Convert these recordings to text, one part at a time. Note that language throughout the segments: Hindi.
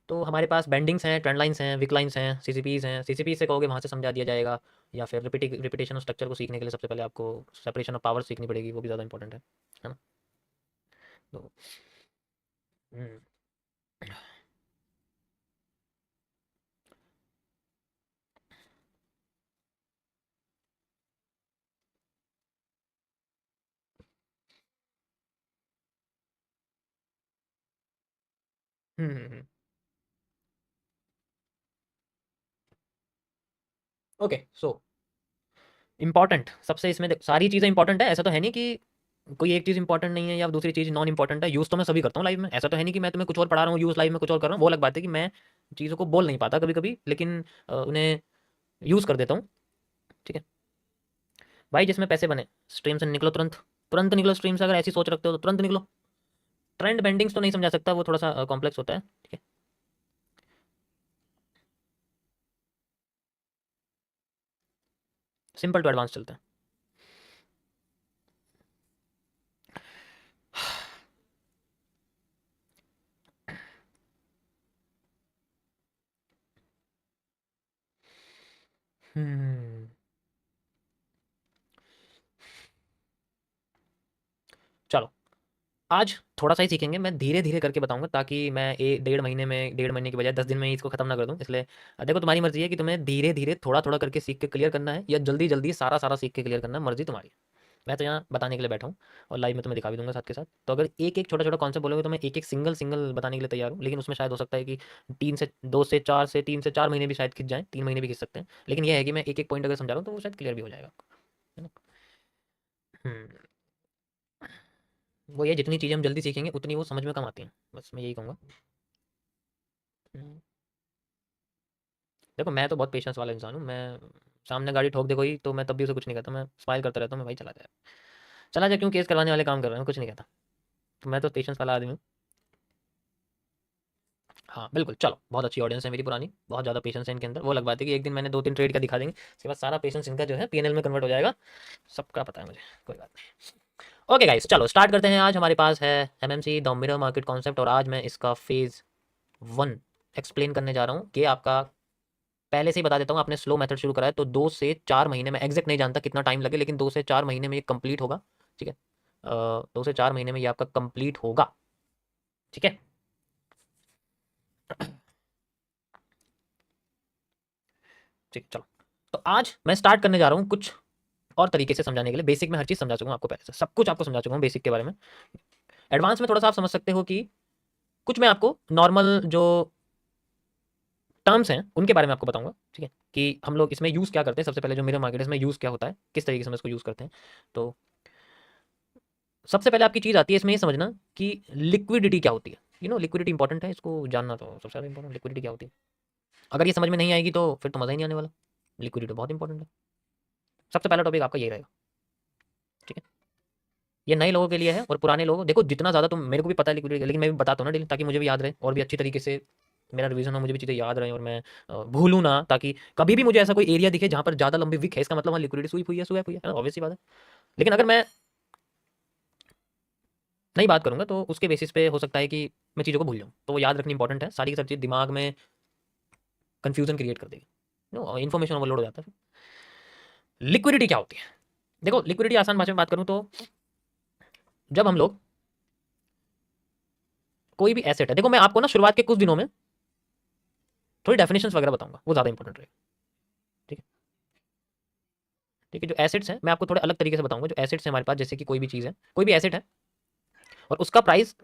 तो हमारे पास बेंडिंग्स हैं, ट्रेंड लाइन्स हैं, विक लाइन्स हैं, सीसीपीज़ हैं। सीसीपी से कहोगे वहाँ से समझा दिया जाएगा, या फिर रिपीटेशन ऑफ स्ट्रक्चर को सीखने के लिए सबसे पहले आपको सेपरेशन ऑफ पावर सीखनी पड़ेगी, वो भी ज़्यादा इंपॉर्टेंट है ना? तो हुँ। हुँ, हुँ, हुँ। ओके, सो इम्पोर्टेंट सबसे इसमें सारी चीज़ें इंपॉर्टेंट है, ऐसा तो है नहीं कि कोई एक चीज़ इंपॉर्टेंट नहीं है या दूसरी चीज़ नॉन इंपॉर्टेंट है। यूज़ तो मैं सभी करता हूँ लाइफ में, ऐसा तो है नहीं कि मैं तुम्हें कुछ और पढ़ा रहा हूँ, यूज़ लाइफ में कुछ और कर रहा हूँ। वो अलग बात है कि मैं चीज़ों को बोल नहीं पाता कभी कभी, लेकिन उन्हें यूज़ कर देता हूँ। ठीक है भाई, जिसमें पैसे बने, स्ट्रीम से निकलो तुरंत, तुरंत निकलो स्ट्रीम से। अगर ऐसी सोच रखते हो तो तुरंत निकलो। ट्रेंड बेंडिंग्स तो नहीं समझा सकता, वो थोड़ा सा कॉम्प्लेक्स होता है। ठीक है, सिंपल टू एडवांस चलते हैं। हम्म, चलो आज थोड़ा सा ही सीखेंगे, मैं धीरे धीरे करके बताऊंगा, ताकि मैं 1 डेढ़ महीने में, 1.5 महीने की बजाय 10 दिन में ही इसको खत्म ना कर दूं। इसलिए देखो, तुम्हारी मर्जी है कि तुम्हें धीरे धीरे थोड़ा थोड़ा करके सीख के क्लियर करना है, या जल्दी जल्दी सारा सारा सीख के क्लियर करना है, मर्जी तुम्हारी। मैं तो यहाँ बताने के लिए बैठा हूँ, और लाइव में तुम्हें दिखा भी दूंगा साथ के साथ। तो अगर एक एक छोटा छोटा कॉन्सेप्ट बोलोगे तो मैं एक एक सिंगल सिंगल बताने के लिए तैयार हूँ, लेकिन उसमें शायद हो सकता है कि 3 से 4 भी शायद खिंच जाए, 3 महीने भी खिंच सकते हैं। लेकिन यह है कि मैं एक एक पॉइंट अगर समझा रहा हूँ तो वो शायद क्लियर भी हो जाएगा आपको, है ना? हम्म, वो ये जितनी चीज़ें हम जल्दी सीखेंगे उतनी वो समझ में कम आती हैं, बस मैं यही कहूँगा। हम्म, देखो मैं तो बहुत पेशेंस वाला इंसान हूँ। मैं सामने गाड़ी ठोक दे कोई तो मैं तब भी उसे कुछ नहीं कहता, मैं स्माइल करता रहता हूँ, मैं भाई चला जाए, चला जाए, क्यों केस करवाने वाले काम कर रहे हैं, कुछ नहीं कहता। तो मैं तो पेशेंस वाला आदमी हूँ। हाँ बिल्कुल, चलो बहुत अच्छी ऑडियंस है मेरी पुरानी, बहुत ज़्यादा पेशेंस है इनके अंदर। वो अलग बात है कि एक दिन मैंने 2-3 ट्रेड का दिखा देंगे, उसके बाद सारा पेशेंस इनका जो है पीएनएल में कन्वर्ट हो जाएगा। सबका पता है मुझे, कोई बात नहीं। ओके गाइस, चलो स्टार्ट करते हैं। आज हमारे पास है MMC the mirror market concept, और आज मैं इसका फेज़ 1 एक्सप्लेन करने जा रहा हूँ। कि आपका पहले से ही बता देता हूँ, आपने स्लो मेथड शुरू करा है तो 2 से 4 महीने में, एग्जैक्ट नहीं जानता कितना टाइम लगे, लेकिन 2 से 4 महीने में ये कंप्लीट होगा। ठीक है, 2 से 4 महीने में ये आपका कंप्लीट होगा। ठीक है, ठीक, चलो। तो आज मैं स्टार्ट करने जा रहा हूँ कुछ और तरीके से समझाने के लिए। बेसिक में हर चीज़ समझा चुका हूँ आपको, पहले से सब कुछ आपको समझा चुका हूँ बेसिक के बारे में। एडवांस में थोड़ा सा आप समझ सकते हो कि कुछ मैं आपको नॉर्मल जो टर्म्स हैं उनके बारे में आपको बताऊंगा। ठीक है, कि हम लोग इसमें यूज़ क्या करते हैं। सबसे पहले जो मेरा मार्केट है इसमें यूज़ क्या होता है, किस तरीके से हम इसको यूज़ करते हैं। तो सबसे पहले आपकी चीज़ आती है इसमें ये समझना कि लिक्विडिटी क्या होती है। लिक्विडिटी इंपॉर्टेंट है, इसको जानना तो सबसे ज़्यादा इंपॉर्टेंट, लिक्विडिटी क्या होती है। अगर ये समझ में नहीं आएगी तो फिर तो मज़ा ही नहीं आने वाला। लिक्विडिटी बहुत इंपॉर्टेंट है। सबसे पहला टॉपिक आपका ये रहेगा। ठीक है, ये नए लोगों के लिए है, और पुराने लोग देखो जितना ज़्यादा तुम, मेरे को भी पता है लिक्विडिटी, लेकिन मैं भी बताता हूँ ना डेली, ताकि मुझे भी याद रहे और भी अच्छी तरीके से मेरा रिवीजन हो, मुझे भी चीज़ें याद रहे और मैं भूलूँ ना, ताकि कभी भी मुझे ऐसा कोई एरिया दिखे जहाँ पर ज़्यादा लंबी विक है, इसका मतलब वहाँ लिक्विडिटी सुई हुई है, सुई हुई है, ऑब्वियस सी बात है। लेकिन अगर मैं नई बात करूँगा तो उसके बेसिस पे हो सकता है कि मैं चीज़ों को भूल जाऊँ, तो वो याद रखनी इंपॉर्टेंट है। सारी की सब चीज़ दिमाग में कन्फ्यूजन क्रिएट कर देगी, इन्फॉर्मेशन ओवरलोड हो जाता है। लिक्विडिटी क्या होती है? देखो लिक्विडिटी आसान भाषा में बात करूँ तो, जब हम लोग कोई भी एसेट है, देखो मैं आपको ना शुरुआत के कुछ दिनों में थोड़ी डेफिनेशंस वगैरह बताऊंगा, वो ज़्यादा इंपॉर्टेंट रहेगा। ठीक है, ठीक है, जो एसेट्स हैं मैं आपको थोड़े अलग तरीके से बताऊंगा। जो एसेट्स हैं हमारे पास, जैसे कि कोई भी चीज़ है, कोई भी एसेट है, और उसका प्राइस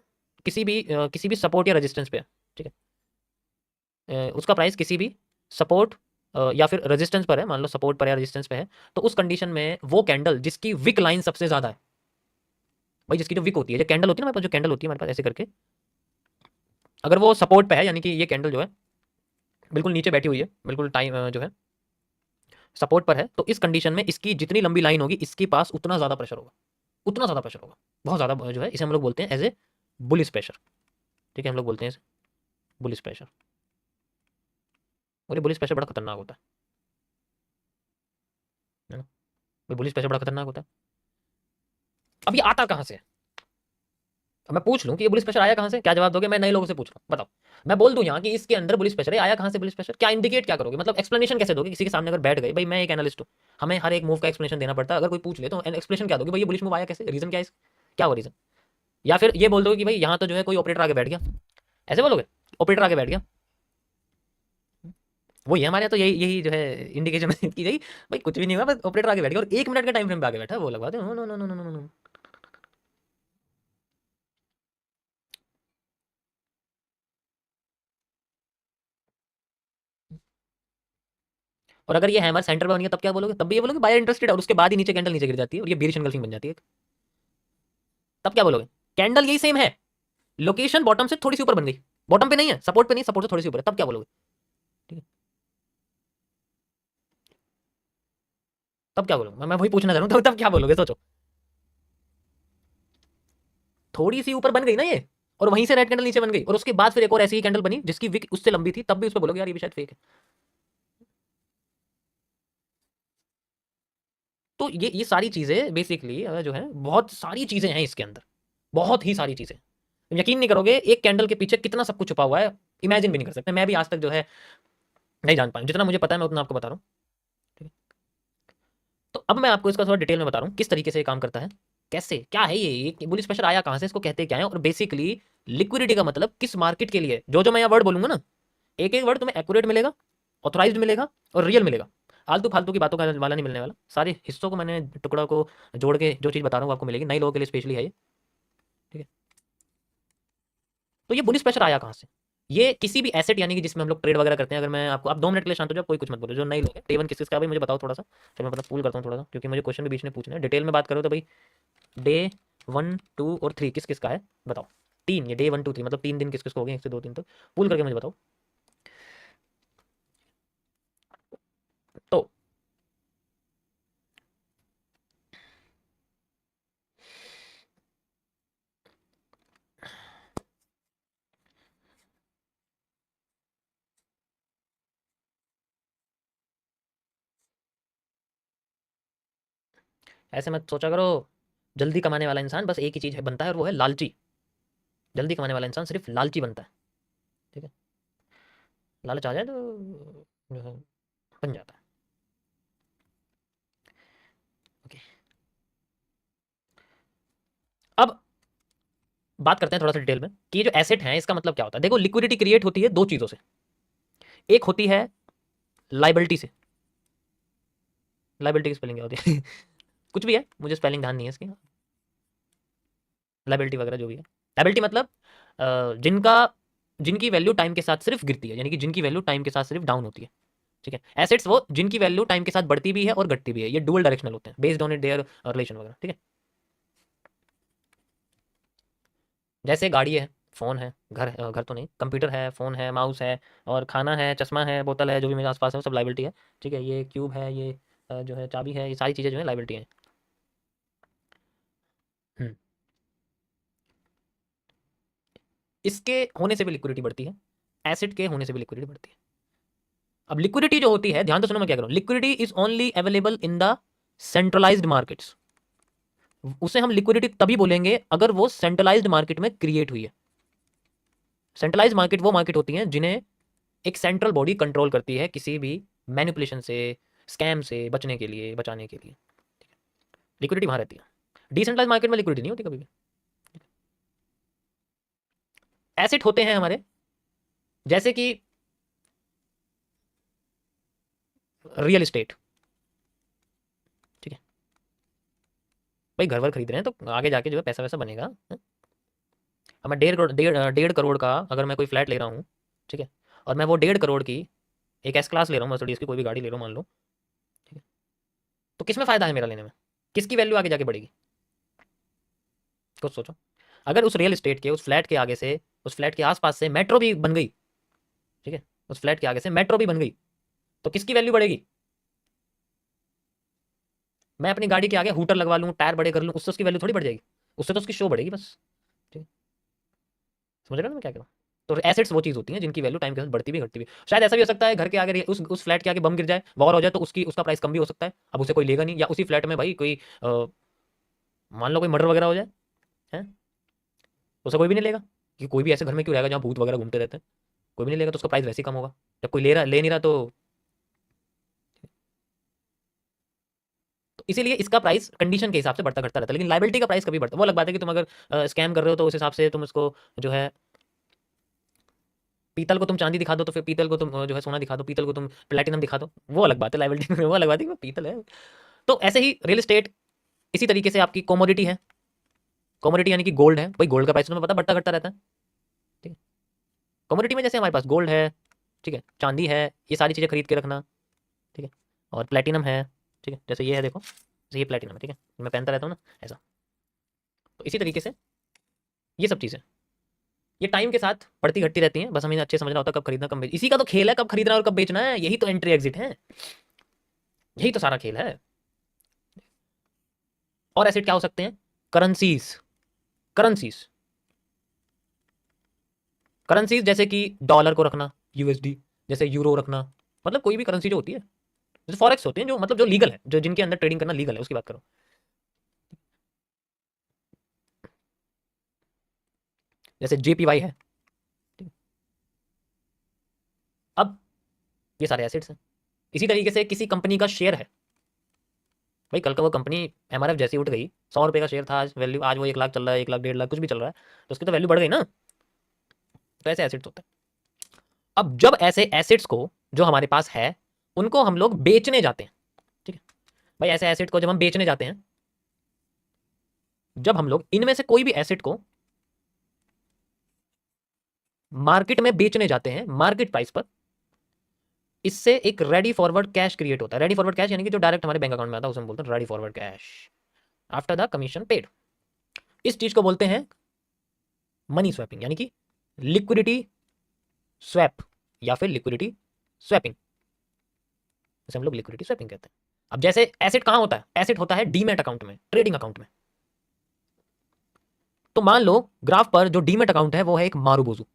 किसी भी सपोर्ट या रेजिस्टेंस पे है। ठीक है, उसका प्राइस किसी भी सपोर्ट या फिर रेजिस्टेंस पर है, मान लो सपोर्ट पर या रेजिस्टेंस पे है, तो उस कंडीशन में वो कैंडल जिसकी विक लाइन सबसे ज़्यादा है, भाई जिसकी जो विक होती है, जो कैंडल होती है ना हमारे पास, जो कैंडल होती है हमारे पास ऐसे करके, अगर वो सपोर्ट पे है, यानी कि ये कैंडल जो है बिल्कुल नीचे बैठी हुई है, बिल्कुल टाइम जो है सपोर्ट पर है, तो इस कंडीशन में इसकी जितनी लंबी लाइन होगी इसके पास उतना ज़्यादा प्रेशर होगा, उतना ज़्यादा प्रेशर होगा, बहुत ज़्यादा जो है। इसे हम लोग बोलते हैं एज ए बुलिश प्रेशर। ठीक है, हम लोग बोलते हैं इसे बुलिश प्रेशर, और ये बुलिश प्रेशर बड़ा खतरनाक होता है ना? ये बुलिश प्रेशर बड़ा खतरनाक होता है। अब ये आता कहाँ से है? अब मैं पूछ लूँ कि ये बुलिश प्रेशर आया कहाँ से, क्या जवाब दोगे? मैं नए लोगों से पूछ रहा हूँ, बताओ। मैं बोल दूँ यहाँ कि इसके अंदर बुलिश प्रेशर है, आया कहाँ से बुलिश प्रेशर, क्या इंडिकेट क्या करोगे, मतलब एक्सप्लेनेशन कैसे दोगे? किसी के सामने अगर बैठ गए, भाई मैं एक एनालिस्ट हूँ, हमें हर एक मूव का एक्सप्लेनेशन देना पड़ता है, अगर कोई पूछ ले तो एक्सप्लेनेशन क्या दोगे? भाई ये बुलिश मूव आया कैसे, रीजन क्या है, क्या हुआ रीजन? या फिर ये बोल दोगे कि भाई यहाँ तो जो है कोई ऑपरेटर आगे बैठ गया, ऐसे बोलोगे? ऑपरेटर आगे बैठ गया, वो ये हमारे यहाँ तो यही यही जो है इंडिकेशन की गई, भाई कुछ भी नहीं हुआ, बस ऑपरेटर आगे बैठ गया और 1 मिनट के टाइम फ्रेम पे आगे बैठा है, वो लगवा दे। No no no no no no no. और अगर ये हैमर सेंटर पे बन गया तब क्या बोलोगे? तब भी ये बोलोगे बायर इंटरेस्टेड है, और उसके बाद ही नीचे कैंडल नीचे गिर जाती है और ये बेरिश एंगल्फिंग बन जाती है, तब क्या बोलोगे? कैंडल यही सेम है, लोकेशन बॉटम से थोड़ी सी ऊपर बन गई, बॉटम पे नहीं है, सपोर्ट पे नहीं, सपोर्ट से थोड़ी सी ऊपर है, तब क्या बोलोगे? ठीक है, तब क्या बोलोगे? मैं वही पूछना चाह रहा हूँ, तब क्या बोलोगे, सोचो। थोड़ी सी ऊपर बन गई ना ये, और वहीं से रेड कैंडल नीचे बन गई, और उसके बाद फिर एक और ऐसी ही कैंडल बनी जिसकी विक उससे लंबी थी, तब भी उस पर बोलोगे यार ये भी शायद फेक है। तो ये सारी चीजें बेसिकली जो है, बहुत सारी चीजें हैं इसके अंदर, बहुत ही सारी चीजें। यकीन नहीं करोगे एक कैंडल के पीछे कितना सब कुछ छुपा हुआ है, इमेजिन भी नहीं कर सकते, मैं भी आज तक जो है नहीं जान पाया, जितना मुझे पता है मैं उतना आपको बता रहा हूँ। ठीक है, तो अब मैं आपको इसका थोड़ा डिटेल में बता रहा हूँ किस तरीके से ये काम करता है, कैसे क्या है ये बुलिश प्रेशर आया कहाँ से, इसको कहते क्या है, और बेसिकली लिक्विडिटी का मतलब किस मार्केट के लिए, जो मैं यहाँ वर्ड बोलूंगा ना, एक एक वर्ड तुम्हें एक्यूरेट मिलेगा, ऑथोराइज्ड मिलेगा और रियल मिलेगा, आलतू फालतू की बातों का वाला नहीं मिलने वाला, सारे हिस्सों को मैंने टुकड़ा को जोड़ के जो चीज़ बता रहा हूँ आपको मिलेगी, नए लोगों के लिए स्पेशली है ये। ठीक है, तो ये बुलिश प्रेशर आया कहाँ से, ये किसी भी एसेट यानी कि जिसमें हम लोग ट्रेड वगैरह करते हैं, अगर मैं आपको, आप 2 मिनट के लिए शांत हो जाओ, कोई कुछ मत बोलो, जो नए लोग हैं टेवन किस का भाई मुझे बताओ थोड़ा सा, फिर मैं पता पूल करता हूँ थोड़ा सा, क्योंकि मुझे क्वेश्चन भी बीच में पूछना है, डिटेल में बात करो तो भाई डे 1 2 और 3 किस किस का है बताओ, तीन, ये डे 1 2 3 मतलब 3 दिन किस किस को हो गए, 1 से 2 3 तक पूल करके मुझे बताओ। तो ऐसे मत सोचा करो, जल्दी कमाने वाला इंसान बस एक ही चीज़ है बनता है, और वो है लालची, जल्दी कमाने वाला इंसान सिर्फ लालची बनता है। ठीक है, लालच आ जाए तो जो है बन जाता है। ओके, अब बात करते हैं थोड़ा सा डिटेल में कि ये जो एसेट है इसका मतलब क्या होता है। देखो लिक्विडिटी क्रिएट होती है दो चीज़ों से, एक होती है लाइबिलिटी से, लाइबिलिटी की स्पेलिंग क्या होती है कुछ भी है, मुझे स्पेलिंग ध्यान नहीं है इसकी, लाइबिलिटी वगैरह जो भी है, लाइबिलिटी मतलब जिनका जिनकी वैल्यू टाइम के साथ सिर्फ गिरती है, यानी कि जिनकी वैल्यू टाइम के साथ सिर्फ डाउन होती है। ठीक है, एसेट्स वो जिनकी वैल्यू टाइम के साथ बढ़ती भी है और घटती भी है, ये डुअल डायरेक्शनल होते हैं based on it there relation वगैरह। ठीक है, जैसे गाड़ी है, फोन है, घर है, घर तो नहीं, कंप्यूटर है, फोन है, माउस है, और खाना है, चश्मा है, बोतल है, जो भी मेरे आसपास है वो सब लाइबिलिटी है। ठीक है, ये क्यूब है, ये जो है चाबी है, ये सारी चीज़ें जो है लाइबिलिटी है। हम्म, इसके होने से भी लिक्विडिटी बढ़ती है, एसिड के होने से भी लिक्विडिटी बढ़ती है। अब लिक्विडिटी जो होती है, ध्यान तो सुनो मैं क्या करूँ, liquidity is only available in the centralised markets, उसे हम लिक्विडिटी तभी बोलेंगे अगर वो सेंट्रलाइज्ड मार्केट में क्रिएट हुई है। सेंट्रलाइज्ड मार्केट वो मार्केट होती हैं जिन्हें एक सेंट्रल बॉडी कंट्रोल करती है किसी भी मैनिपुलेशन से, स्कैम से बचने के लिए, बचाने के लिए, लिक्विडिटी वहां रहती है। डिसेंट्रलाइज मार्केट में लिक्विडिटी नहीं होती कभी भी। एसेट होते हैं हमारे, जैसे कि रियल एस्टेट। ठीक है, भाई घर वर खरीद रहे हैं तो आगे जाके जो है पैसा वैसा बनेगा। अब मैं 1.5 करोड़ 1.5 करोड़ का अगर मैं कोई फ्लैट ले रहा हूँ, ठीक है, और मैं वो 1.5 करोड़ की एक एस क्लास ले रहा हूँ, मर्सिडीज की कोई भी गाड़ी ले रहा हूँ मान लो, ठीक है, तो किसमें फायदा है मेरा लेने में, किसकी वैल्यू आगे जाके बढ़ेगी, कुछ सोचो। अगर उस रियल एस्टेट के उस फ्लैट के आगे से, उस फ्लैट के आसपास से मेट्रो भी बन गई, ठीक है, उस फ्लैट के आगे से मेट्रो भी बन गई, तो किसकी वैल्यू बढ़ेगी? मैं अपनी गाड़ी के आगे हूटर लगवा लूँ, टायर बड़े कर लूँ, उससे उसकी वैल्यू थोड़ी बढ़ जाएगी, उससे तो उसकी शो बढ़ेगी बस। ठीक है, समझ रहे हो ना मैं क्या कह रहा हूँ? तो एसेट्स वो चीज़ होती हैं जिनकी वैल्यू टाइम के साथ बढ़ती भी घटती भी। शायद ऐसा भी हो सकता है घर के आगे उस फ्लैट के आगे बम गिर जाए, वॉर हो जाए, तो उसका प्राइस कम भी हो सकता है, अब उसे कोई लेगा नहीं, या उसी फ्लैट में भाई कोई मान लो कोई मर्डर वगैरह हो जाए, है, उसे कोई भी नहीं लेगा कि कोई भी ऐसे घर में क्यों रहेगा जहाँ भूत वगैरह घूमते रहते हैं, कोई भी नहीं लेगा, तो उसका प्राइस वैसे ही कम होगा। जब कोई ले नहीं रहा तो इसीलिए इसका प्राइस कंडीशन के हिसाब से बढ़ता घटता रहता है, लेकिन लाइबिलिटी का प्राइस कभी बढ़ता। वो अलग बात है कि तुम अगर स्कैम कर रहे हो तो उस हिसाब से तुम उसको जो है पीतल को तुम चांदी दिखा दो तो फिर पीतल को तुम जो है सोना दिखा दो, पीतल को तुम प्लेटिनम दिखा दो, वो अलग बात है लाइबिलिटी में, वो अलग बात है कि वो पीतल है। तो ऐसे ही रियल एस्टेट इसी तरीके से आपकी कमोडिटी है। कमोडिटी यानी कि गोल्ड है, भाई गोल्ड का प्राइस तुम्हें पता बढ़ता घटता रहता है, ठीक है। कमोडिटी में जैसे हमारे पास गोल्ड है, ठीक है, चांदी है, ये सारी चीज़ें खरीद के रखना, ठीक है, और प्लेटिनम है, ठीक है, जैसे ये है देखो, जैसे ये प्लेटिनम है, ठीक है, मैं पहनता रहता हूँ ना ऐसा। तो इसी तरीके से ये सब चीज़ें ये टाइम के साथ बढ़ती घटती रहती हैं, बस हमें अच्छे समझना होता है कब खरीदना कब बेचना। इसी का तो खेल है, कब खरीदना और कब बेचना है, यही तो एंट्री एग्जिट है, यही तो सारा खेल है। और एसेट क्या हो सकते हैं? करेंसीज, करेंसीज करेंसीज जैसे कि डॉलर को रखना, यूएसडी, जैसे यूरो रखना, मतलब कोई भी करेंसी जो होती है, जैसे फॉरेक्स होती है जो मतलब जो लीगल है, जो जिनके अंदर ट्रेडिंग करना लीगल है, उसकी बात करो। जैसे जेपीवाई है, ठीक है? अब ये सारे एसेट्स हैं। इसी तरीके से किसी कंपनी का शेयर है, भाई कल का वो कंपनी एमआरएफ जैसी उठ गई, 100 रुपये का शेयर था, आज वैल्यू आज वो 1 लाख चल रहा है, 1 लाख 1.5 लाख कुछ भी चल रहा है, तो उसकी तो वैल्यू बढ़ गई ना। तो ऐसे एसेट्स होते हैं। अब जब ऐसे एसेट्स को जो हमारे पास है उनको हम लोग बेचने जाते हैं, ठीक है, भाई ऐसे एसेट को जब हम बेचने जाते हैं, जब हम लोग इनमें से कोई भी एसेट को मार्केट में बेचने जाते हैं मार्केट प्राइस पर, इससे एक रेडी फॉरवर्ड कैश क्रिएट होता है। रेडी फॉरवर्ड कैश यानी कि जो डायरेक्ट हमारे बैंक अकाउंट में आता है उसे हम बोलते हैं ready forward cash after the commission paid. इस चीज को बोलते हैं मनी स्वैपिंग, यानी कि लिक्विडिटी स्वैप या फिर लिक्विडिटी स्वैपिंग, जैसे हम लोग लिक्विडिटी स्वैपिंग कहते हैं। अब जैसे एसेट कहां होता है? एसेट होता है डीमेट अकाउंट में, ट्रेडिंग अकाउंट में। तो मान लो ग्राफ पर जो डीमेट अकाउंट है वो है एक मारूबोजू,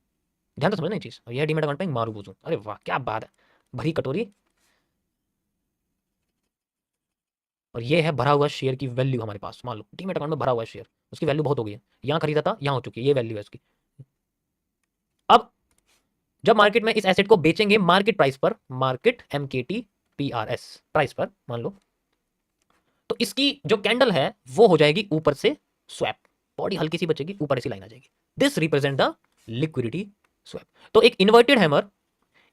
ध्यान से समझना ये चीज, यह डीमेट अकाउंट में एक मारूबोजू, अरे वाह क्या बात है, भरी कटोरी, और ये है भरा हुआ शेयर की वैल्यू हमारे पास। मान लो डीमेट अकाउंट में भरा हुआ शेयर, उसकी वैल्यू बहुत हो गई है, यहाँ खरीदा था यहाँ हो चुकी है, ये वैल्यू है उसकी। अब जब मार्केट में इस एसेट को बेचेंगे मार्केट प्राइस पर, मार्केट MKT PRS प्राइस पर मान लो, तो इसकी जो कैंडल है वो हो जाएगी ऊपर से स्वैप, बॉडी हल्की सी बचेगी, ऊपर ऐसी लाइन आ जाएगी, this represent the liquidity swap. तो एक इन्वर्टेड हैमर,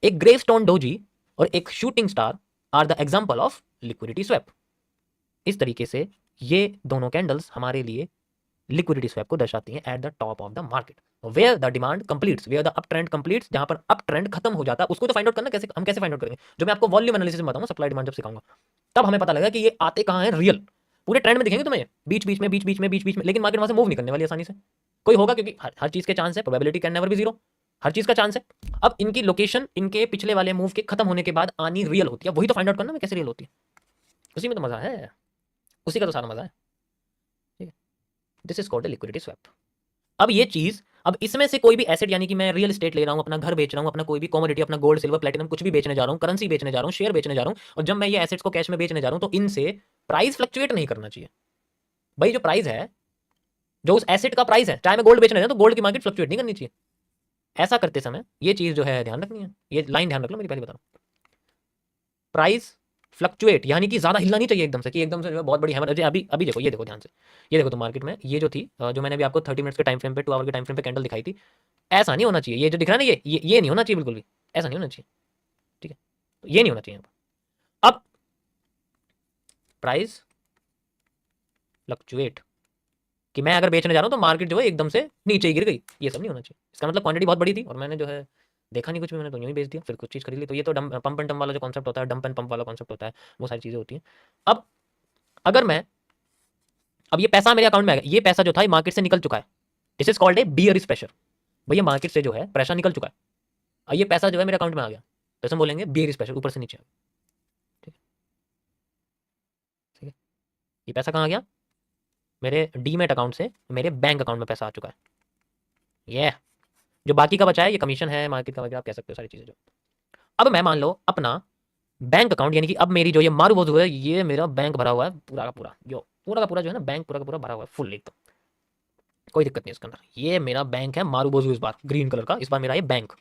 एक ग्रेवस्टोन डोजी और एक shooting star are the example of liquidity swap. इस तरीके से ये दोनों कैंडल्स हमारे लिए लिक्विडिटी स्वैप को दर्शाती हैं at the top of the market, where the demand completes, where the up trend completes, जहां पर अप ट्रेंड खत्म हो जाता है उसको तो फाइंड आउट करना कैसे, हम कैसे फाइंड आउट करेंगे, जो मैं आपको वॉल्यूम एनालिसिस में बताऊंगा, सप्लाई डिमांड जब सिखाऊंगा तब हमें पता लगेगा कि ये आते कहां हैं रियल, पूरे ट्रेंड में दिखेंगे तुम्हें, बीच बीच में बीच बीच में बीच बीच में, लेकिन मार्केट वहां से मूव नहीं करने वाली आसानी से, कोई होगा क्योंकि हर चीज के चांस है, probability can never be zero, हर चीज का चांस है। अब इनकी लोकेशन इनके पिछले वाले मूव के खत्म होने के बाद आनी रियल होती है, वही तो फाइंड आउट करना है कैसे रियल होती है, उसी में तो मजा है, उसी का तो सारा मजा है, ठीक है। This is called liquidity swap. अब ये चीज, अब इसमें से कोई भी एसेट, यानी कि मैं रियल एस्टेट ले रहा हूं, अपना घर बेच रहा हूं, अपना कोई भी कमोडिटी, अपना गोल्ड सिल्वर प्लेटिनम कुछ भी बेचने जा रहा हूं, करेंसी बेचने जा रहा हूं, शेयर बेचने जा रहा हूं, और जब मैं ये एसेट्स को कैश में बेचने जा रहा हूं तो इनसे प्राइस फ्लक्चुएट नहीं करना चाहिए। भाई जो प्राइस है, जो उस एसेट का प्राइस है, चाहे मैं गोल्ड बेचने जाऊं तो गोल्ड की मार्केट फ्लक्चुएट नहीं करनी चाहिए। ऐसा करते समय ये चीज जो है ध्यान रखनी है, ये लाइन ध्यान रख लो मेरी, पहले बता रहा हूं, प्राइस फ्लक्चुएट यानी कि ज्यादा हिलना नहीं चाहिए एकदम से, कि एकदम से जो है बहुत बड़ी हैमर। अभी अभी देखो, ये देखो ध्यान से, ये देखो तो मार्केट में ये जो थी, जो मैंने अभी आपको 30 मिनट्स के टाइम फ्रेम पे, 2 आवर के टाइम फ्रेम पे कैंडल दिखाई थी, ऐसा नहीं होना चाहिए, ये जो दिख रहा है ना, ये नहीं होना चाहिए बिल्कुल भी, ऐसा नहीं होना चाहिए, ठीक है, तो ये नहीं होना चाहिए। अब प्राइस फ्लक्चुएट, कि मैं अगर बेचने जा रहा हूँ तो मार्केट जो है एकदम से नीचे ही गिर गई, ये सब नहीं होना चाहिए। इसका मतलब क्वांटिटी बहुत बड़ी थी और मैंने जो है देखा नहीं कुछ भी, मैंने तो यूं ही बेच दिया, फिर कुछ चीज़ खरीद ली, तो ये तो पंप एंड डंप वाला जो कॉन्सेप्ट होता है, डंप एंड पंप वाला कॉन्सेप्ट होता है, वो सारी चीज़ें होती हैं। अब अगर मैं, अब ये पैसा मेरे अकाउंट में आ गया, ये पैसा जो था मार्केट से निकल चुका है, this is called A bearish pressure, भैया मार्केट से जो है प्रेशर निकल चुका है, और ये पैसा जो है मेरे अकाउंट में आ गया, तो हम बोलेंगे बियरिश प्रेशर, ऊपर से नीचे आ गया, ठीक है, ठीक है। ये पैसा कहाँ गया? मेरे डीमेट अकाउंट से मेरे बैंक अकाउंट में पैसा आ चुका है, ये जो बाकी का बचा है ये कमीशन है, मार्केट का वगैरह आप कह सकते हो सारी चीज़ें जो। अब मैं मान लो अपना बैंक अकाउंट, यानी कि अब मेरी जो ये मारूबोजू है, ये मेरा बैंक भरा हुआ है पूरा का पूरा, जो पूरा का पूरा जो है ना बैंक पूरा का पूरा भरा हुआ है फुल एकदम, कोई दिक्कत नहीं इसके अंदर। ये मेरा बैंक है मारूबोजू, इस बार ग्रीन कलर का, इस बार मेरा ये बैंक,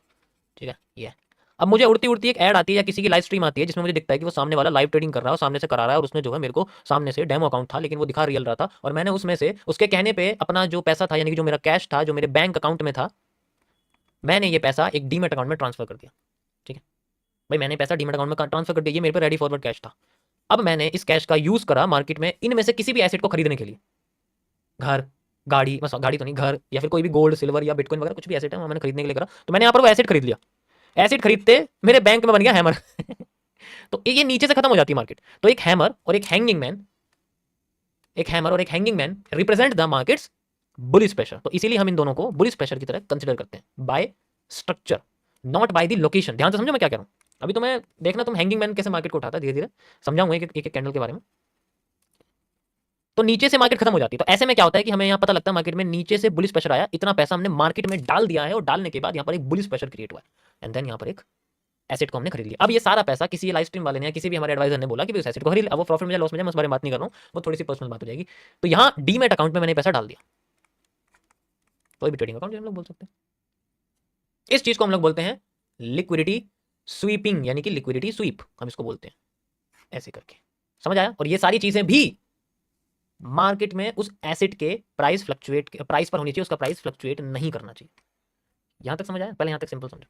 ठीक है ये। अब मुझे उड़ती उड़ती एक ऐड आती है या किसी की लाइव स्ट्रीम आती है जिसमें मुझे दिखता है कि वो सामने वाला लाइव ट्रेडिंग कर रहा है और सामने से करा रहा है, और उसने जो है मेरे को सामने से डेमो अकाउंट था लेकिन वो दिखा रियल रहा था, और मैंने उसमें से उसके कहने पे अपना जो पैसा था यानी कि जो मेरा कैश था जो मेरे बैंक अकाउंट में था, मैंने ये पैसा एक डीमेट अकाउंट में ट्रांसफर कर दिया। ठीक है भाई, मैंने पैसा डीमेट अकाउंट में ट्रांसफर कर दिया, ये मेरे पे रेडी फॉरवर्ड कैश था। अब मैंने इस कैश का यूज करा मार्केट में इनमें से किसी भी एसेट को खरीदने के लिए, घर, गाड़ी, बस गाड़ी तो नहीं, घर या फिर कोई भी गोल्ड सिल्वर या बिटकॉइन वगैरह कुछ भी एसेट है वो मैंने खरीदने के लिए करा, तो मैंने यहाँ पर वो एसेट खरीद लिया। एसेट खरीदते मेरे बैंक में बन गया हैमर तो ये नीचे से खत्म हो जाती है मार्केट। तो एक हैमर और एक हैंगिंग मैन, एक हैमर और एक hanging man represent the markets bullish pressure. तो इसीलिए हम इन दोनों को बुलिश प्रेशर की तरह कंसिडर करते हैं, by structure not by the location. ध्यान से समझो मैं क्या कह रहा हूं। अभी तो मैं देखना तुम हैंगिंग मैन कैसे मार्केट को उठाता है, धीरे धीरे समझाऊंगा एक एक कैंडल के बारे में। तो नीचे से मार्केट खत्म हो जाती है, तो ऐसे में क्या होता है कि हमें यहाँ पता लगता है मार्केट में नीचे से बुलिश प्रेशर आया, इतना पैसा हमने मार्केट में डाल दिया है और डालने के बाद यहाँ पर एक बुलिश प्रेशर क्रिएट हुआ है एंड देन यहाँ पर एक एसेट को हमने खरीद लिया। अब ये सारा पैसा किसी लाइव स्ट्रीम वाले ने या किसी भी हमारे एडवाइजर ने बोला कि इस एसेट को खरीद, अब वो प्रॉफिट में लॉस में जाए मैं उस बारे में बात नहीं कर रहा हूँ, वो थोड़ी सी पर्सनल बात हो जाएगी। तो यहाँ डीमेट अकाउंट में मैंने पैसा डाल दिया, कोई भी ट्रेडिंग अकाउंट हम लोग बोल सकते हैं। इस चीज को हम लोग बोलते हैं लिक्विडिटी स्वीपिंग, यानी कि लिक्विडिटी स्वीप हम इसको बोलते हैं, ऐसे करके समझ आया। और ये सारी चीजें भी मार्केट में उस एसेट के प्राइस पर होनी चाहिए, उसका प्राइस फ्लक्चुएट नहीं करना चाहिए। यहां तक समझ आया? पहले यहां तक सिंपल समझो,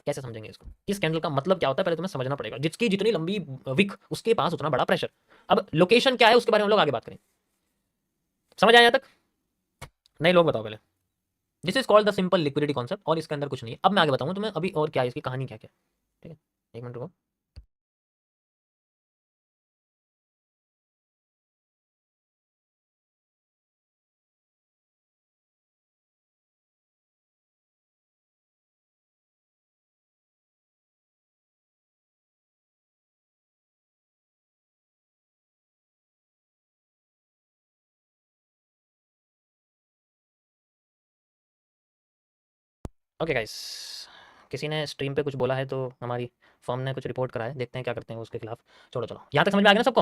कैसे समझेंगे इसको, इस कैंडल का मतलब क्या होता है पहले तुम्हें समझना पड़ेगा। जिसकी जितनी लंबी विक उसके पास उतना बड़ा प्रेशर। अब लोकेशन क्या है उसके बारे में हम लोग आगे बात करेंगे। समझ आया यहां तक? नहीं लोग बताओ पहले। This is called the simple liquidity concept, और इसके अंदर कुछ नहीं है। अब मैं आगे बताऊंगा तुम्हें अभी और क्या है इसकी कहानी क्या क्या। ठीक है, एक मिनट रुको। ओके गाइस, किसी ने स्ट्रीम पे कुछ बोला है तो हमारी फर्म ने कुछ रिपोर्ट करा है, देखते हैं क्या करते हैं उसके खिलाफ। छोड़ो चलो, यहाँ तक समझ में आ गया ना सबको?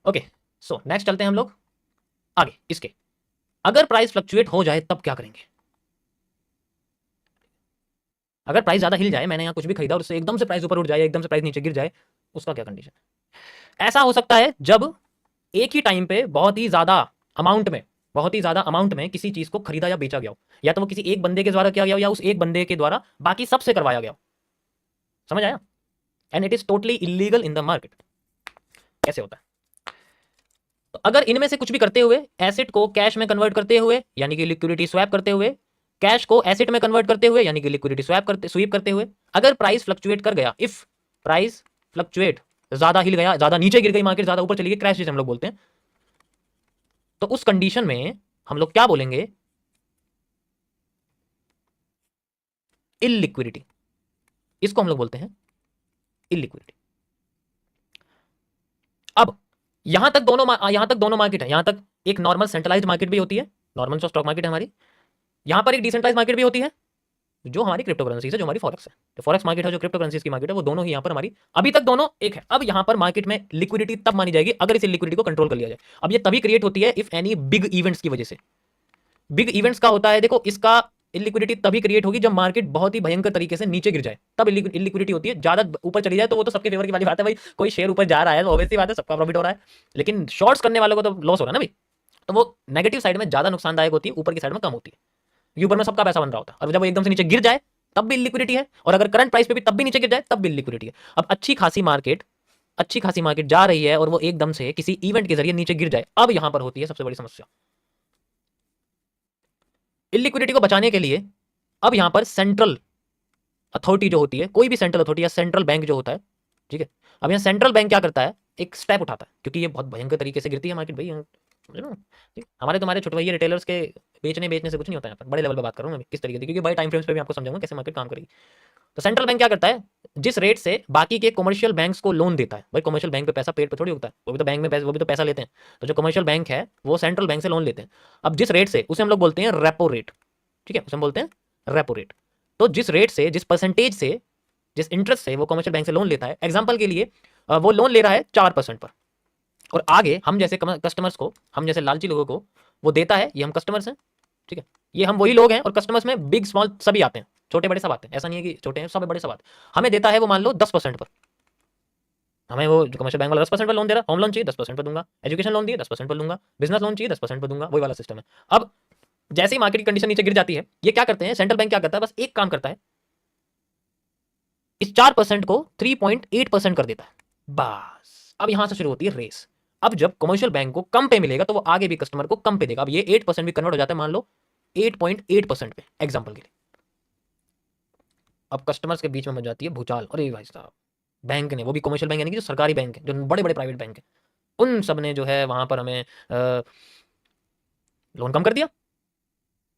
ओके, सो नेक्स्ट चलते हैं हम लोग आगे इसके। अगर प्राइस फ्लक्चुएट हो जाए तब क्या करेंगे? अगर प्राइस ज्यादा हिल जाए, मैंने यहाँ कुछ भी खरीदा और उससे एकदम से प्राइस ऊपर उठ जाए, एकदम से प्राइस नीचे गिर जाए, उसका क्या कंडीशन है? ऐसा हो सकता है जब एक ही टाइम पे बहुत ही ज्यादा अमाउंट में किसी चीज को खरीदा या बेचा गया हो, या तो वो किसी एक बंदे के द्वारा किया गया हो या उस एक बंदे के द्वारा बाकी सबसे करवाया गया हो। समझ आया? And it is totally illegal in the market. कैसे होता है? तो अगर इनमें से कुछ भी करते हुए, एसेट को कैश में कन्वर्ट करते हुए यानी कि लिक्विडिटी स्वैप करते हुए, कैश को एसेट में कन्वर्ट करते हुए यानी कि लिक्विडिटी स्वीप करते हुए, अगर प्राइस फ्लक्चुएट कर गया, इफ प्राइस फ्लक्चुएट, ज्यादा हिल गया, ज्यादा नीचे गिर गई मार्केट, ज्यादा ऊपर चली गई, क्रैश जिसे हम लोग बोलते हैं, तो उस कंडीशन में हम लोग क्या बोलेंगे? इलिक्विडिटी। इसको हम लोग बोलते हैं इलिक्विडिटी। अब यहां तक दोनों मार्केट है। यहां तक एक नॉर्मल सेंट्रलाइज्ड मार्केट भी होती है, नॉर्मल जो स्टॉक मार्केट है हमारी। यहां पर एक डिसेंट्रलाइज्ड मार्केट भी होती है जो हमारी क्रिप्टो करेंसी है, जो हमारी फॉरेक्स है। तो फॉरेक्स मार्केट है, जो क्रिप्टो करेंसीज की मार्केट है, वो दोनों ही यहां पर हमारी अभी तक दोनों एक है। अब यहां पर मार्केट में लिक्विडिटी तब मानी जाएगी अगर इस लिक्विडिटी को कंट्रोल कर लिया जाए। अब ये तभी क्रिएट होती है इफ एनी बिग इवेंट्स की वजह से। बिग इवेंट्स का होता है, देखो इसका इलिक्विडिटी तभी क्रिएट होगी जब मार्केट बहुत ही भयंकर तरीके से नीचे गिर जाए, तब इलिक्विडिटी होती है। ज्यादा ऊपर चली जाए तो वो तो सबके फेवर की वाली बात है भाई, कोई शेयर ऊपर जा रहा है तो ऑब्वियसली बात है सबका प्रॉफिट हो रहा है, लेकिन शॉर्ट्स करने वालों को तो लॉस हो रहा है ना भाई। तो वो नेगेटिव साइड में ज्यादा नुकसानदायक होती है, ऊपर की साइड में कम होती है। ऊपर में सबका पैसा बन रहा होता है, और जब वो एकदम से नीचे गिर जाए तब भी लिक्विडिटी है, और अगर करंट प्राइस पे भी तब भी नीचे गिर जाए तब भी लिक्विडिटी है। अब अच्छी खासी मार्केट जा रही है और वो एकदम से किसी इवेंट के जरिए नीचे गिर जाए, अब यहां पर होती है सबसे बड़ी समस्या। इलिक्विडिटी को बचाने के लिए अब यहां पर सेंट्रल अथॉरिटी जो होती है, कोई भी सेंट्रल अथॉरिटी या सेंट्रल बैंक जो होता है, ठीक है, अब यहाँ सेंट्रल बैंक क्या करता है? एक स्टेप उठाता है, क्योंकि ये बहुत भयंकर तरीके से गिरती है मार्केट भाई, समझ लो। हमारे तुम्हारे छोटे भैया रिटेलर्स के बेचने से कुछ नहीं होता है, बड़े लेवल पे बात कर रहा हूँ मैं किस तरीके से, क्योंकि बड़े टाइम फ्रेम्स पे भी आपको समझाऊंगा कैसे मार्केट काम करेगी। तो सेंट्रल बैंक क्या करता है? जिस रेट से बाकी के कमर्शियल बैंक्स को लोन देता है, भाई कमर्शियल बैंक पे पैसा पेड़ पे थोड़ी उगता है, वो भी तो बैंक में पैसा, वो भी तो पैसा लेते हैं। तो जो कमर्शियल बैंक है वो सेंट्रल बैंक से लोन लेते हैं। अब जिस रेट से, उसे हम लोग बोलते हैं रेपो रेट, ठीक है, उसे हम बोलते हैं रेपो रेट। तो जिस रेट से, जिस परसेंटेज से, जिस इंटरेस्ट से वो कमर्शियल बैंक से लोन लेता है, एग्जाम्पल के लिए वो लोन ले रहा है 4% पर, और आगे हम जैसे कस्टमर्स को, हम जैसे लालची लोगों को वो देता है, ये हम कस्टमर्स हैं, ठीक है, ये हम वही लोग हैं, और कस्टमर्स में बिग स्मॉल सभी आते हैं, छोटे बड़े सब आते हैं, ऐसा नहीं है कि छोटे हैं सब बड़े सब आते हैं। हमें देता है वो मान लो 10% पर, हमें वो जो कमर्शियल बैंक वाला 10% पर लोन दे रहा है, होम लोन चाहिए 10% पर दूंगा, एजुकेशन लोन दिए 10% पर दूंगा, बिजनेस लोन चाहिए 10% पर दूंगा, वही वाला सिस्टम है। अब जैसे ही मार्केट की कंडीशन नीचे गिर जाती है, ये क्या करते हैं, सेंट्रल बैंक क्या करता है, बस एक काम करता है, इस 4% को 3.8% कर देता है, बस। अब यहां से शुरू होती है रेस। अब जब कमर्शियल बैंक को कम पे मिलेगा तो वो आगे भी कस्टमर को कम पे देगा। अब ये 8% भी कन्वर्ट हो जाता है मान लो 8.8% पे, एग्जाम्पल के लिए। अब कस्टमर्स के बीच में मच जाती है भूचाल, अरे भाई साहब, बैंक ने, वो भी कमर्शियल बैंक यानी कि जो सरकारी बैंक है, जो बड़े बड़े प्राइवेट बैंक है, उन सब ने जो है वहां पर हमें लोन कम कर दिया।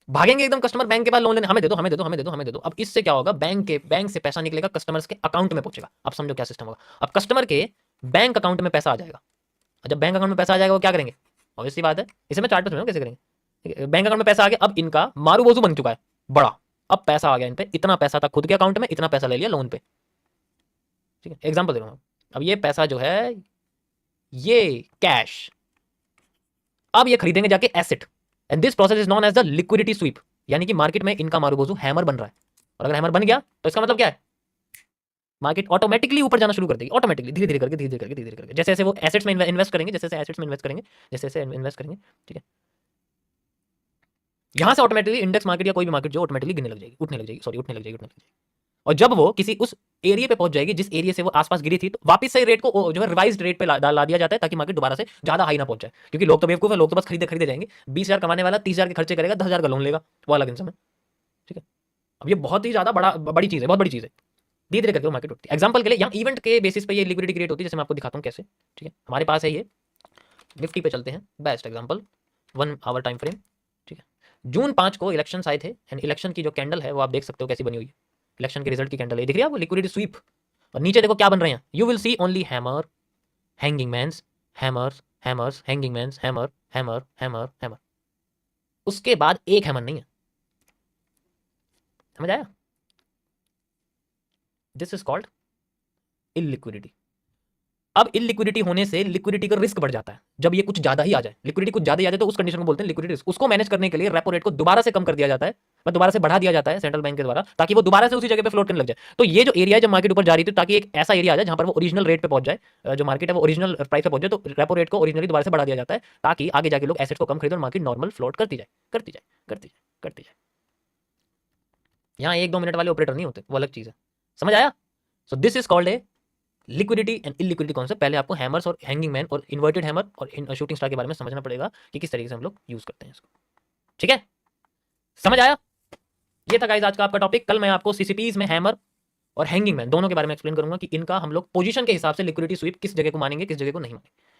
भागेंगे एकदम कस्टमर बैंक के पास लोन लेने, हमें दे दो, हमें दे दो, हमें दे दो, हमें दे दो। अब इससे क्या होगा, बैंक से पैसा निकलेगा, कस्टमर्स के अकाउंट में पहुंचेगा। अब समझो क्या सिस्टम होगा, अब कस्टमर के बैंक अकाउंट में पैसा आ जाएगा। जब बैंक अकाउंट में पैसा आ जाएगा वो क्या करेंगे, ऑब्वियसली बात है, इसे मैं चार्ट में कैसे करेंगे। बैंक अकाउंट में पैसा आ गया, अब इनका मारू बोझू बन चुका है बड़ा, अब पैसा आ गया इन पे, इतना पैसा था खुद के अकाउंट में, इतना पैसा ले लिया लोन पे, ठीक है, एग्जाम्पल दे रहा हूं। अब ये पैसा जो है, ये कैश, अब ये खरीदेंगे जाके asset, and this process is known as the liquidity sweep, यानी कि मार्केट में इनका मारू बोझू हैमर बन रहा है। और अगर हैमर बन गया तो इसका मतलब क्या है, मार्केट ऑटोमेटिकली ऊपर जाना शुरू कर देगी, ऑटोमेटिकली, धीरे धीरे करके, धीरे धीरे करके, धीरे धीरे करके, जैसे जैसे वो एसेट्स में इन्वेस्ट करेंगे, जैसे जैसे एसेट्स में इन्वेस्ट करेंगे, जैसे जैसे इन्वेस्ट करेंगे, ठीक है, यहां से ऑटोमेटिकली इंडेक्स मार्केट या कोई भी मार्केट जो ऑटोमेटिकली गिरने लग जाएगी, उठने लग जाएगी, सॉरी उठने लग जाएगी, उठने लग जाएगी। और जब वो किसी उस एरिया पे पहुंच जाएगी जिस एरिया से वो आसपास गिरी थी, तो वापस से रेट को जो है रिवाइज्ड रेट पे ला दिया जाता है, ताकि मार्केट दोबारा से ज्यादा हाई ना पहुंच जाए। क्योंकि लोग तो बेवकूफ है, लोग तो बस खरीदे जाएंगे। 20,000 कमाने वाला 30,000 के खर्चे करेगा, 10,000 का लोन लेगा, वो अलग इंसान है, ठीक है। अब ये बहुत ही ज्यादा बड़ी चीज है, बहुत बड़ी चीज है, धीरे धीरे करके वो मार्केट उठती है। एग्जाम्पल के लिए यहाँ इवेंट के बेसिस पे ये लिक्विडिटी क्रिएट होती है, जैसे मैं आपको दिखाता हूँ कैसे, ठीक है। हमारे पास है ये निफ्टी पे चलते हैं, best example 1 hour time frame, ठीक है। जून 5 को इलेक्शन आए थे, एंड इलेक्शन की जो कैंडल है वो आप देख सकते हो कैसी बनी हुई है, इलेक्शन के रिजल्ट की कैंडल है, दिख रही है वो लिक्विडिटी स्वीप। और नीचे देखो क्या बन रहे हैं, you will see only hammer, hanging mans, hammers, hammers, hanging mans, hammer, hammer, hammer, hammer, उसके बाद एक हैमर नहीं है। समझ आया, दिस इज कॉल्ड इलिक्विडिटी। अब इलिक्विडिटी होने से लिक्विडिटी का रिस्क बढ़ जाता है। जब ये कुछ ज्यादा ही आ जाए, लिक्विडिटी कुछ ज्यादा ही आ जाए, तो उस कंडीशन को बोलते हैं लिक्विडिटी रिस्क। उसको मैनेज करने के लिए रेपो रेट को दोबारा से कम कर दिया जाता है, दोबारा से बढ़ा दिया जाता है सेंट्रल बैंक के द्वारा, ताकि वो दोबारा से उसी जगह पे फ्लोट करने लग जाए। तो ये जो एरिया है जब मार्केट ऊपर जा रही थी, ताकि एक ऐसा एरिया आ जाए जहां पर वो ओरिजिनल रेट पे पहुंच जाए, जो मार्केट है वो ओरिजिनल प्राइस पे पहुंच जाए, तो रेपो रेट को ओरिजिनली दोबारा से बढ़ा दिया जाता है, ताकि आगे जाके लोग एसेट्स को कम खरीदें और मार्केट नॉर्मल फ्लोट करती जाए, करती जाए, करती जाए, करती जाए। यहाँ 1-2 मिनट वाले ऑपरेटर नहीं होते, वो अलग चीज है। समझ आया। So this is called a liquidity and illiquidity concept. पहले आपको हैमर्स और हैंगिंग मैन और इन्वर्टेड हैमर और शूटिंग स्टार के बारे में समझना पड़ेगा कि किस तरीके से हम लोग यूज करते हैं इसको, ठीक है। समझ आया। ये था गाइस आज का आपका टॉपिक। कल मैं आपको सीसीपीज में हैमर और हैंगिंग मैन दोनों के बारे में एक्सप्लेन करूंगा कि इनका हम लोग पोजीशन के हिसाब से लिक्विडिटी स्वीप किस जगह को मानेंगे, किस जगह को नहीं मानेंगे।